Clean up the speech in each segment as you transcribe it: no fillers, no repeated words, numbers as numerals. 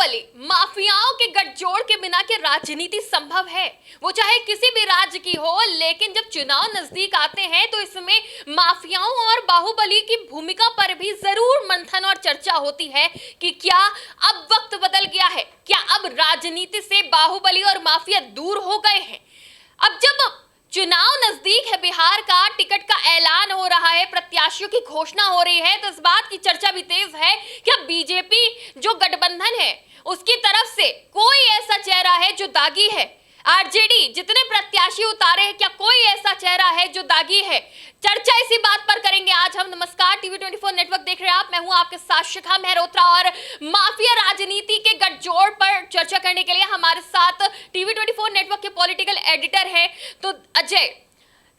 बाहुबली माफियाओं के गठजोड़ के बिना के राजनीति संभव है, वो चाहे किसी भी राज्य की हो। लेकिन जब चुनाव नजदीक आते हैं तो इसमें माफियाओं और बाहुबली की भूमिका पर भी जरूर मंथन और चर्चा होती है कि क्या अब वक्त बदल गया है, क्या अब राजनीति से बाहुबली और माफिया दूर हो गए हैं। अब जब चुनाव नजदीक है, बिहार का टिकट का ऐलान हो रहा है, प्रत्याशियों की घोषणा हो रही है, तो इस बात की चर्चा भी तेज है कि अब बीजेपी जो गठबंधन है उसकी तरफ से कोई ऐसा चेहरा है जो दागी है। आरजेडी जितने प्रत्याशी उतारे हैं, क्या कोई ऐसा चेहरा है जो दागी है। चर्चा इसी बात पर करेंगे आज हम। नमस्कार, टीवी 24 नेटवर्क देख रहे हैं आप, मैं हूं आपके साथ शिखा मेहरोत्रा और माफिया राजनीति के गठजोड़ पर चर्चा करने के लिए हमारे साथ टीवी 24 नेटवर्क के पॉलिटिकल एडिटर हैं तो अजय।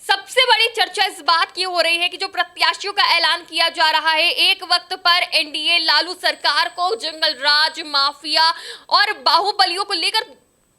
सबसे बड़ी चर्चा इस बात की हो रही है कि जो प्रत्याशियों का ऐलान किया जा रहा है, एक वक्त पर एनडीए लालू सरकार को जंगल राज, माफिया और बाहुबलियों को लेकर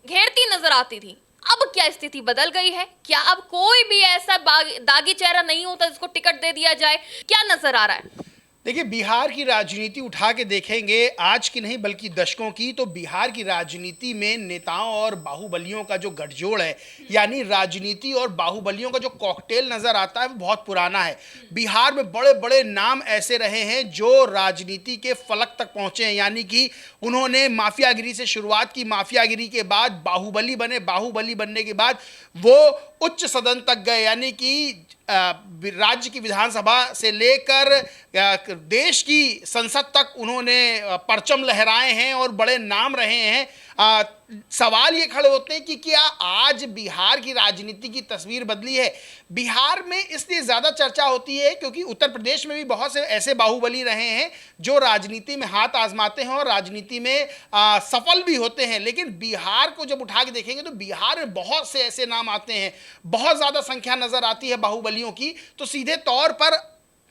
घेरती नजर आती थी। अब क्या स्थिति बदल गई है? क्या अब कोई भी ऐसा दागी चेहरा नहीं होता जिसको टिकट दे दिया जाए? क्या नजर आ रहा है? देखिए, बिहार की राजनीति उठा के देखेंगे, आज की नहीं बल्कि दशकों की, तो बिहार की राजनीति में नेताओं और बाहुबलियों का जो गठजोड़ है, यानी राजनीति और बाहुबलियों का जो कॉकटेल नज़र आता है वो बहुत पुराना है। बिहार में बड़े बड़े नाम ऐसे रहे हैं जो राजनीति के फलक तक पहुँचे हैं, यानी कि उन्होंने माफियागिरी से शुरुआत की, माफियागिरी के बाद बाहुबली बने, बाहुबली बनने के बाद वो उच्च सदन तक गए, यानी कि राज्य की विधानसभा से लेकर देश की संसद तक उन्होंने परचम लहराए हैं और बड़े नाम रहे हैं। सवाल ये खड़े होते हैं कि क्या आज बिहार की राजनीति की तस्वीर बदली है। बिहार में इसलिए ज़्यादा चर्चा होती है क्योंकि उत्तर प्रदेश में भी बहुत से ऐसे बाहुबली रहे हैं जो राजनीति में हाथ आजमाते हैं और राजनीति में सफल भी होते हैं। लेकिन बिहार को जब उठा के देखेंगे तो बिहार में बहुत से ऐसे नाम आते हैं, बहुत ज़्यादा संख्या नज़र आती है बाहुबलियों की। तो सीधे तौर पर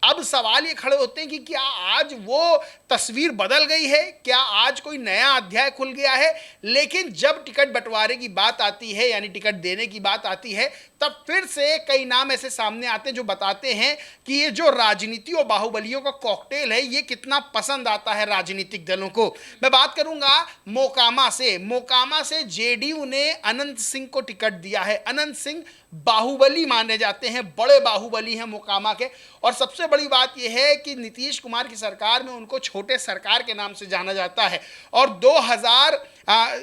अब सवाल ये खड़े होते हैं कि क्या आज वो तस्वीर बदल गई है, क्या आज कोई नया अध्याय खुल गया है। लेकिन जब टिकट बंटवारे की बात आती है, यानी टिकट देने की बात आती है, तब फिर से कई नाम ऐसे सामने आते हैं जो बताते हैं कि ये जो राजनीति और बाहुबलियों का कॉकटेल है ये कितना पसंद आता है राजनीतिक दलों को। मैं बात करूंगा मोकामा से जेडीयू ने अनंत सिंह को टिकट दिया है। अनंत सिंह बाहुबली माने जाते हैं, बड़े बाहुबली हैं मोकामा के। और सबसे बड़ी बात यह है कि नीतीश कुमार की सरकार में उनको छोटे सरकार के नाम से जाना जाता है। और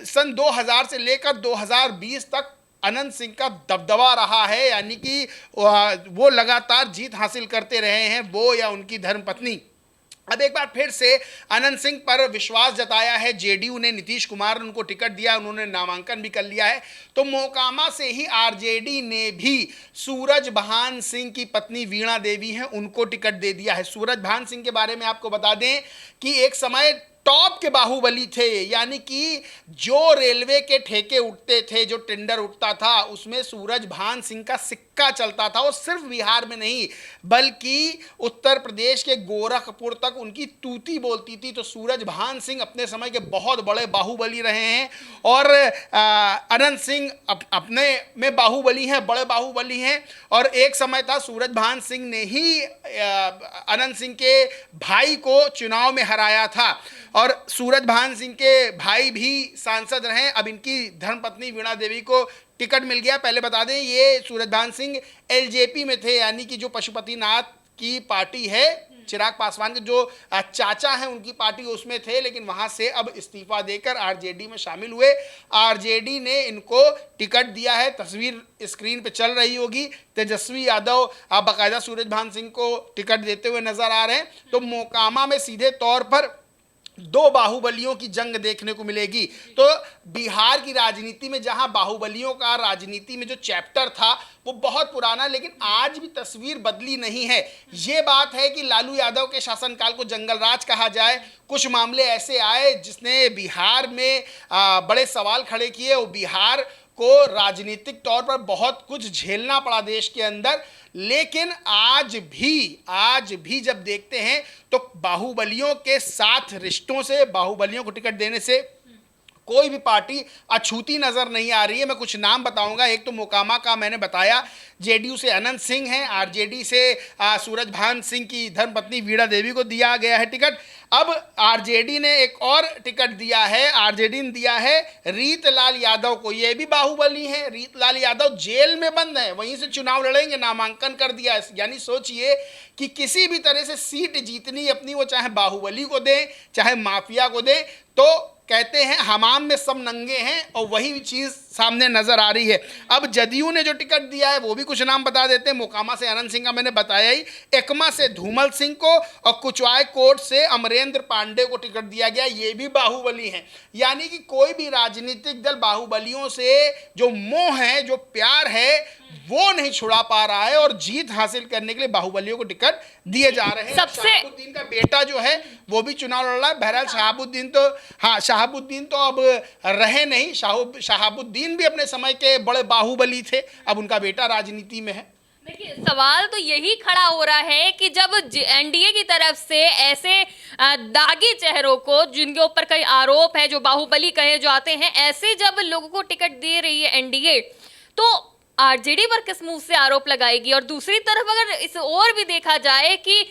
सन 2000 से लेकर 2020 तक अनंत सिंह का दबदबा रहा है, यानी कि वो लगातार जीत हासिल करते रहे हैं, वो या उनकी धर्मपत्नी। अब एक बार फिर से अनंत सिंह पर विश्वास जताया है जेडीयू ने, नीतीश कुमार ने उनको टिकट दिया, उन्होंने नामांकन भी कर लिया है। तो मोकामा से ही आरजेडी ने भी सूरजभान सिंह की पत्नी वीणा देवी हैं, उनको टिकट दे दिया है। सूरजभान सिंह के बारे में आपको बता दें कि एक समय टॉप के बाहुबली थे, यानी कि जो रेलवे के ठेके उठते थे, जो टेंडर उठता था, उसमें सूरजभान सिंह का सिक्का चलता था। और सिर्फ बिहार में नहीं बल्कि उत्तर प्रदेश के गोरखपुर तक उनकी तूती बोलती थी। तो सूरजभान सिंह अपने समय के बहुत बड़े बाहुबली रहे हैं और अनंत सिंह अपने में बाहुबली हैं, बड़े बाहुबली हैं। और एक समय था सूरजभान सिंह ने ही अनंत सिंह के भाई को चुनाव में हराया था और सूरजभान सिंह के भाई भी सांसद रहे। अब इनकी धर्मपत्नी वीणा देवी को टिकट मिल गया। पहले बता दें ये सूरजभान सिंह एलजेपी में थे, यानी कि जो पशुपतिनाथ की पार्टी है, चिराग पासवान के जो चाचा हैं उनकी पार्टी उसमें थे, लेकिन वहां से अब इस्तीफा देकर आरजेडी में शामिल हुए। आरजेडी ने इनको टिकट दिया है, तस्वीर स्क्रीन पे चल रही होगी। तेजस्वी यादव बाकायदा सूरजभान सिंह को टिकट देते हुए नजर आ रहे हैं। तो मोकामा में सीधे तौर पर दो बाहुबलियों की जंग देखने को मिलेगी। तो बिहार की राजनीति में जहां बाहुबलियों का राजनीति में जो चैप्टर था वो बहुत पुराना, लेकिन आज भी तस्वीर बदली नहीं है। ये बात है कि लालू यादव के शासनकाल को जंगल राज कहा जाए। कुछ मामले ऐसे आए जिसने बिहार में बड़े सवाल खड़े किए और बिहार को राजनीतिक तौर पर बहुत कुछ झेलना पड़ा देश के अंदर। लेकिन आज भी जब देखते हैं तो बाहुबलियों के साथ रिश्तों से, बाहुबलियों को टिकट देने से कोई भी पार्टी अछूती नजर नहीं आ रही है। मैं कुछ नाम बताऊंगा। एक तो मोकामा का मैंने बताया, जेडीयू से अनंत सिंह हैं, आरजेडी से सूरजभान सिंह की धर्मपत्नी वीणा देवी को दिया गया है टिकट। अब आरजेडी ने एक और टिकट दिया है, आरजेडी ने दिया है रीतलाल यादव को। ये भी बाहुबली है, रीतलाल यादव जेल में बंद है, वहीं से चुनाव लड़ेंगे, नामांकन कर दिया है। यानी सोचिए कि किसी भी तरह से सीट जीतनी अपनी, वो चाहे बाहुबली को दें चाहे माफिया को दें, तो कहते हैं हमाम में सब नंगे हैं, और वही चीज सामने नजर आ रही है। अब जदयू ने जो टिकट दिया है वो भी कुछ नाम बता देते हैं। मोकामा से अनंत सिंह का मैंने बताया ही, एकमा से धूमल सिंह को, और कुचवाय कोट से अमरेंद्र पांडे को टिकट दिया गया, ये भी बाहुबली हैं। यानी कि कोई भी राजनीतिक दल बाहुबलियों से जो मोह है, जो प्यार है, वो नहीं छुड़ा पा रहा है, और जीत हासिल करने के लिए बाहुबलियों को टिकट दिए जा रहे हैं। शहाबुद्दीन का बेटा जो है वो भी चुनाव लड़ रहा है। बहरहाल शहाबुद्दीन तो अब रहे नहीं, शहाबुद्दीन भी अपने समय के बड़े बाहुबली थे, अब उनका बेटा राजनीति में है। देखिए, सवाल तो यही खड़ा हो रहा है कि जब एनडीए की तरफ से ऐसे दागी चेहरों को, जिनके ऊपर कई आरोप है, जो बाहुबली कहे जाते हैं, ऐसे जब लोगों को टिकट दे रही है एनडीए, तो आरजेडी पर किस मुंह से आरोप लगाएगी? और दूसरी तरफ अगर इस और भी देखा जाए कि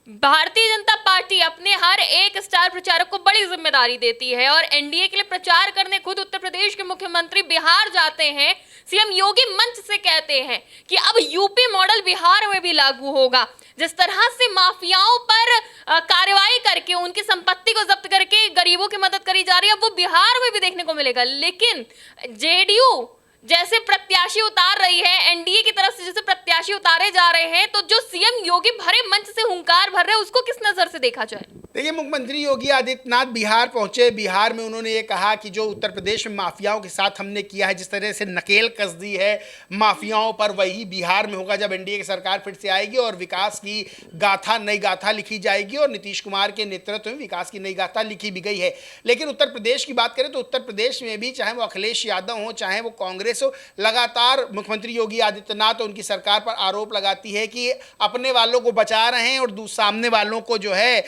भारतीय जनता पार्टी अपने हर एक स्टार प्रचारक को बड़ी जिम्मेदारी देती है, और एनडीए के लिए प्रचार करने खुद उत्तर प्रदेश के मुख्यमंत्री बिहार जाते हैं। सीएम योगी मंच से कहते हैं कि अब यूपी मॉडल बिहार में भी लागू होगा। जिस तरह से माफियाओं पर कार्रवाई करके उनकी संपत्ति को जब्त करके गरीबों की मदद करी जा रही है, वो बिहार में भी देखने को मिलेगा। लेकिन जेडीयू जैसे प्रत्याशी उतार रही है, एनडीए की तरफ से जैसे प्रत्याशी उतारे जा रहे हैं, तो जो सीएम योगी भरे मंच से हुंकार भर रहे हैं, उसको किस नजर से देखा जाए? देखिए, मुख्यमंत्री योगी आदित्यनाथ बिहार पहुंचे। बिहार में उन्होंने ये कहा कि जो उत्तर प्रदेश में माफियाओं के साथ हमने किया है, जिस तरह से नकेल कस दी है माफियाओं पर, वही बिहार में होगा जब एनडीए की सरकार फिर से आएगी और विकास की गाथा, नई गाथा लिखी जाएगी, और नीतीश कुमार के नेतृत्व में विकास की नई गाथा लिखी भी गई है। लेकिन उत्तर प्रदेश की बात करें तो उत्तर प्रदेश में भी, चाहे वो अखिलेश यादव हो, चाहे वो कांग्रेस हो, लगातार मुख्यमंत्री योगी आदित्यनाथ और उनकी सरकार पर आरोप लगाती है कि अपने वालों को बचा रहे हैं और सामने वालों को जो है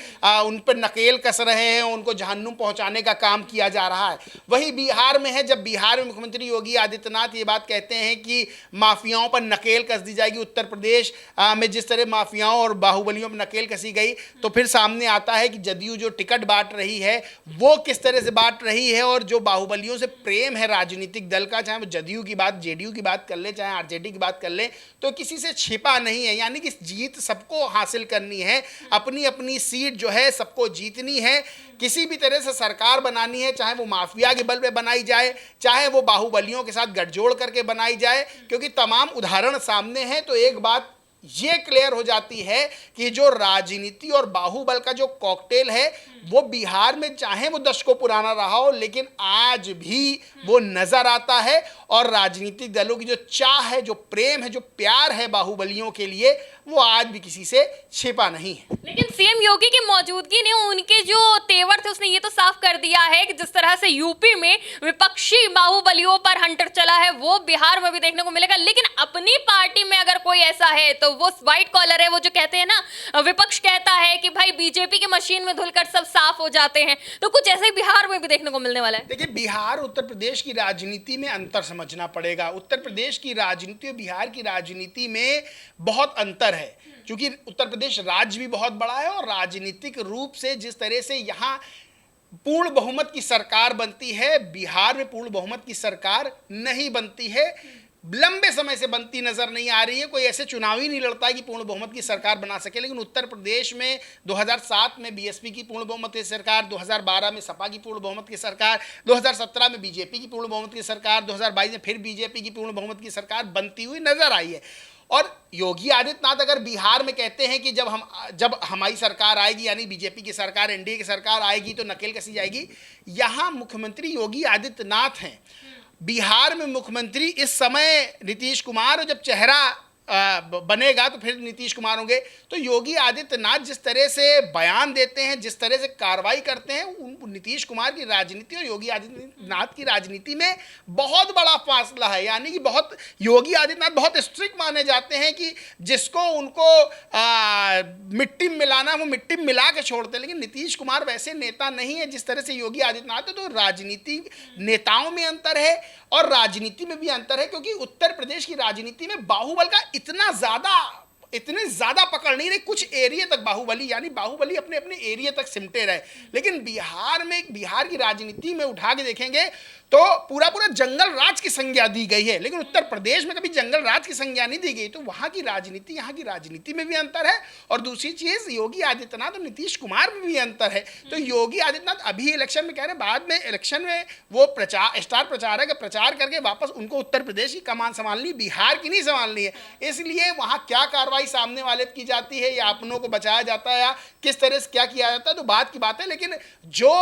उन पर नकेल कस रहे हैं, उनको जहन्नुम पहुंचाने का काम किया जा रहा है। वही बिहार में है, जब बिहार में मुख्यमंत्री योगी आदित्यनाथ ये बात कहते हैं कि माफियाओं पर नकेल कस दी जाएगी, उत्तर प्रदेश में जिस तरह माफियाओं और बाहुबलियों पर नकेल कसी गई, तो फिर सामने आता है कि जदयू जो टिकट बांट रही है वो किस तरह से बांट रही है, और जो बाहुबलियों से प्रेम है राजनीतिक दल का, चाहे वो जदयू की बात, जेडीयू की बात कर ले, चाहे आरजेडी की बात कर ले, तो किसी से छिपा नहीं है। यानी कि जीत सबको हासिल करनी है, अपनी अपनी सीट जो है सबको जीतनी है, किसी भी तरह से सरकार बनानी है, चाहे वो माफिया के बल पे बनाई जाए, चाहे वो बाहुबलियों के साथ गठजोड़ करके बनाई जाए, क्योंकि तमाम उदाहरण सामने हैं। तो एक बात ये क्लियर हो जाती है कि जो राजनीति और बाहुबल का जो कॉकटेल है वो बिहार में, चाहे वो दशकों पुराना रहा हो, लेकिन आज भी वो नजर आता है, और राजनीतिक दलों की जो चाह है, जो प्रेम है, जो प्यार है बाहुबलियों के लिए, वो आज भी किसी से छिपा नहीं है। लेकिन सीएम योगी की मौजूदगी ने उनके जो तेवर थे उसने ये तो साफ कर दिया है कि जिस तरह से यूपी में विपक्षी बाहुबलियों पर हंटर चला है, वो बिहार में भी देखने को मिलेगा। लेकिन अपनी पार्टी में अगर कोई ऐसा है तो वो व्हाइट कॉलर है, वो जो कहते हैं ना, विपक्ष कहता है कि भाई बीजेपी की मशीन में धुलकर सब साफ हो जाते हैं, तो कुछ ऐसे ही बिहार में भी देखने को मिलने वाला है। देखिए, बिहार उत्तर प्रदेश की राजनीति में अंतर समझना पड़ेगा। उत्तर प्रदेश की राजनीति और बिहार की राजनीति में बहुत अंतर है, क्योंकि उत्तर प्रदेश राज्य भी बहुत बड़ा है, और राजनीतिक रूप से जिस तरह से यहाँ पूर्ण बहुमत की सरकार बनती है, बिहार में पूर्ण बहुमत की सरकार नहीं बनती है, लंबे समय से बनती नजर नहीं आ रही है। कोई ऐसे चुनाव ही नहीं लड़ता है कि पूर्ण बहुमत की सरकार बना सके। लेकिन उत्तर प्रदेश में 2007 में बीएसपी की पूर्ण बहुमत की सरकार, 2012 में सपा की पूर्ण बहुमत की सरकार, 2017 में बीजेपी की पूर्ण बहुमत की सरकार, 2022 में फिर बीजेपी की पूर्ण बहुमत की सरकार बनती हुई नजर आई है। और योगी आदित्यनाथ अगर बिहार में कहते हैं कि जब हमारी सरकार आएगी, यानी बीजेपी की सरकार, एनडीए की सरकार आएगी, तो नकेल कसी जाएगी, यहाँ मुख्यमंत्री योगी आदित्यनाथ हैं। बिहार में मुख्यमंत्री इस समय नीतीश कुमार, और जब चेहरा बनेगा तो फिर नीतीश कुमार होंगे। तो योगी आदित्यनाथ जिस तरह से बयान देते हैं, जिस तरह से कार्रवाई करते हैं, नीतीश कुमार की राजनीति और योगी आदित्यनाथ की राजनीति में बहुत बड़ा फासला है। यानी कि योगी आदित्यनाथ बहुत स्ट्रिक्ट माने जाते हैं कि जिसको उनको मिट्टी में मिलाना वो मिट्टी में मिला के छोड़ते हैं। लेकिन नीतीश कुमार वैसे नेता नहीं है जिस तरह से योगी आदित्यनाथ है। तो राजनीति नेताओं में अंतर है और राजनीति में भी अंतर है, क्योंकि उत्तर प्रदेश की राजनीति में बाहुबल का इतना ज्यादा इतने ज्यादा पकड़ नहीं रहे, कुछ एरिया तक बाहुबली, यानी बाहुबली अपने अपने एरिया तक सिमटे रहे। लेकिन बिहार में, बिहार की राजनीति में उठा के देखेंगे तो पूरा पूरा जंगल राज की संज्ञा दी गई है, लेकिन उत्तर प्रदेश में कभी जंगल राज की संज्ञा नहीं दी गई। तो वहां की राजनीति, यहाँ की राजनीति में भी अंतर है। और दूसरी चीज, योगी आदित्यनाथ और नीतीश कुमार में भी अंतर है। तो योगी आदित्यनाथ अभी इलेक्शन में कह रहे हैं, बाद में इलेक्शन में वो प्रचार, स्टार प्रचारक है, प्रचार करके वापस उनको उत्तर प्रदेश की कमान संभालनी, बिहार की नहीं संभालनी है। इसलिए वहां क्या कार्रवाई सामने वाले की जाती है या अपनों को बचाया जाता है या किस तरह से क्या किया जाता है तो बात की बात है। लेकिन जो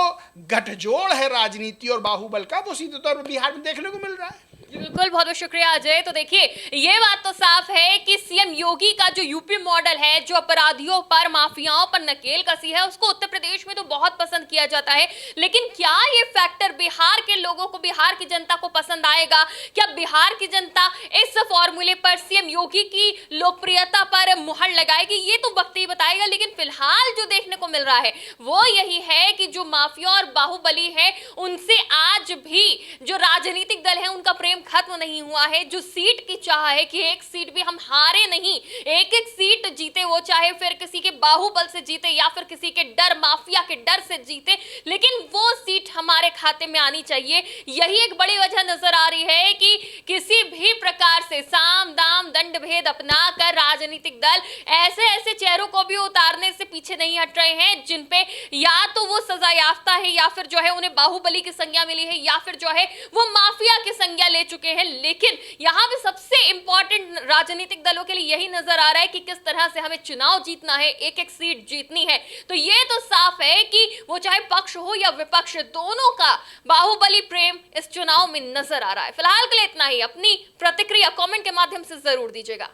गठजोड़ है राजनीति और बाहुबल का, वो सीधे तौर पर बिहार में देखने को मिल रहा है। बिल्कुल, बहुत बहुत शुक्रिया अजय। तो देखिए, ये बात तो साफ है कि सीएम योगी का जो यूपी मॉडल है, जो अपराधियों पर, माफियाओं पर नकेल कसी है, उसको उत्तर प्रदेश में तो बहुत पसंद किया जाता है। लेकिन क्या ये फैक्टर बिहार के लोगों को, बिहार की जनता को पसंद आएगा? क्या बिहार की जनता इस फॉर्मूले पर, सीएम योगी की लोकप्रियता पर मुहर लगाएगी? ये तो वक्त ही बताएगा। लेकिन फिलहाल जो देखने को मिल रहा है वो यही है कि जो माफिया और बाहुबली है, उनसे आज भी जो राजनीतिक दल है उनका प्रेम खत्म नहीं हुआ है। जो सीट की चाह है कि एक सीट भी हम हारे नहीं, एक एक सीट जीते, वो चाहे फिर किसी के बाहुबल से जीते या फिर किसी के डर, माफिया के डर से जीते, लेकिन वो सीट हमारे खाते में आनी चाहिए। यही एक बड़ी वजह नजर आ रही है कि किसी भी प्रकार से साम दाम दंड भेद अपनाकर राजनीतिक दल ऐसे ऐसे चेहरों को भी उतारने से पीछे नहीं हट रहे हैं जिन पे या तो वो सजा याफ्ता है या फिर जो है उन्हें बाहुबली की संज्ञा मिली है या फिर जो है वो माफिया की संज्ञा ले चुके हैं। लेकिन यहां भी सबसे इंपॉर्टेंट राजनीतिक दलों के लिए यही नजर आ रहा है कि किस तरह से हमें चुनाव जीतना है, एक एक सीट जीतनी है। तो ये तो साफ है कि वो चाहे पक्ष हो या विपक्ष, दोनों का बाहुबली प्रेम इस चुनाव में नजर आ रहा है। फिलहाल के लिए इतना ही। अपनी प्रतिक्रिया कमेंट के माध्यम से जरूर दीजिएगा।